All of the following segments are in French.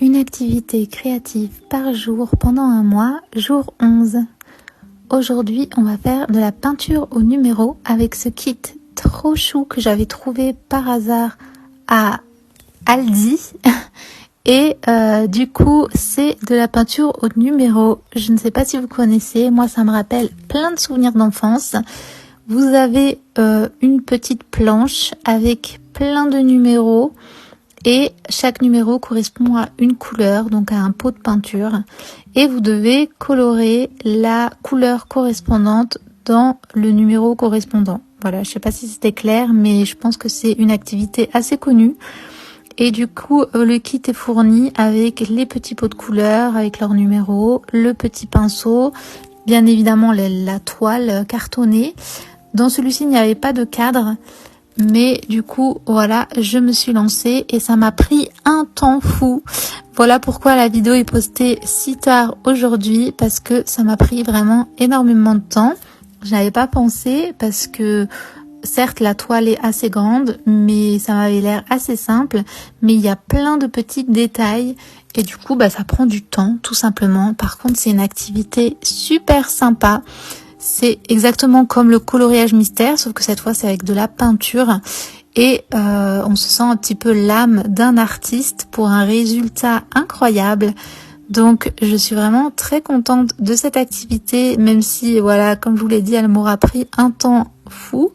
Une activité créative par jour pendant un mois, jour 11. Aujourd'hui, on va faire de la peinture au numéro avec ce kit trop chou que j'avais trouvé par hasard à Aldi. Et du coup, c'est de la peinture au numéro. Je ne sais pas si vous connaissez, moi ça me rappelle plein de souvenirs d'enfance. Vous avez une petite planche avec plein de numéros. Et chaque numéro correspond à une couleur, donc à un pot de peinture. Et vous devez colorer la couleur correspondante dans le numéro correspondant. Voilà, je sais pas si c'était clair, mais je pense que c'est une activité assez connue. Et du coup, le kit est fourni avec les petits pots de couleurs, avec leurs numéros, le petit pinceau, bien évidemment la toile cartonnée. Dans celui-ci, il n'y avait pas de cadre. Mais du coup, voilà, je me suis lancée et ça m'a pris un temps fou. Voilà pourquoi la vidéo est postée si tard aujourd'hui, parce que ça m'a pris vraiment énormément de temps. Je n'avais pas pensé parce que certes la toile est assez grande, mais ça m'avait l'air assez simple. Mais il y a plein de petits détails et du coup, ça prend du temps tout simplement. Par contre, c'est une activité super sympa. C'est exactement comme le coloriage mystère, sauf que cette fois c'est avec de la peinture et on se sent un petit peu l'âme d'un artiste pour un résultat incroyable. Donc je suis vraiment très contente de cette activité, même si voilà, comme je vous l'ai dit, elle m'aura pris un temps fou.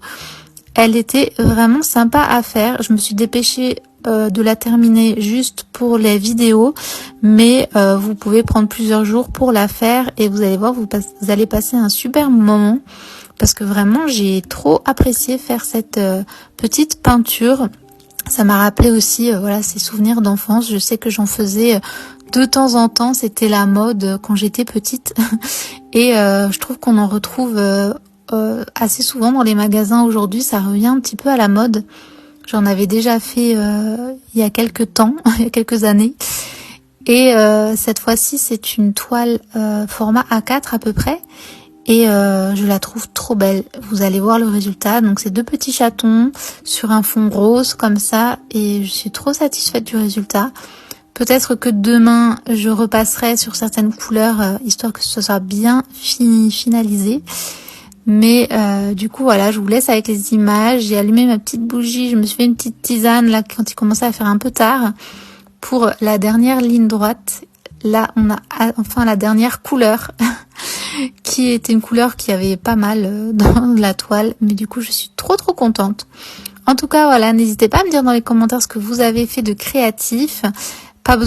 Elle était vraiment sympa à faire. Je me suis dépêchée de la terminer juste pour les vidéos, mais vous pouvez prendre plusieurs jours pour la faire et vous allez voir, vous allez passer un super moment parce que vraiment j'ai trop apprécié faire cette petite peinture. Ça m'a rappelé aussi voilà, ces souvenirs d'enfance. Je sais que j'en faisais de temps en temps, c'était la mode quand j'étais petite et je trouve qu'on en retrouve assez souvent dans les magasins aujourd'hui. Ça revient un petit peu à la mode. J'en avais déjà fait il y a quelques temps, il y a quelques années. Et cette fois-ci, c'est une toile format A4 à peu près. Et je la trouve trop belle. Vous allez voir le résultat. Donc c'est deux petits chatons sur un fond rose comme ça. Et je suis trop satisfaite du résultat. Peut-être que demain, je repasserai sur certaines couleurs, histoire que ce soit bien finalisé. Mais du coup voilà, je vous laisse avec les images. J'ai allumé ma petite bougie, je me suis fait une petite tisane là quand il commençait à faire un peu tard. Pour la dernière ligne droite, là on a enfin la dernière couleur qui était une couleur qui avait pas mal dans la toile. Mais du coup je suis trop contente. En tout cas voilà, n'hésitez pas à me dire dans les commentaires ce que vous avez fait de créatif. Pas besoin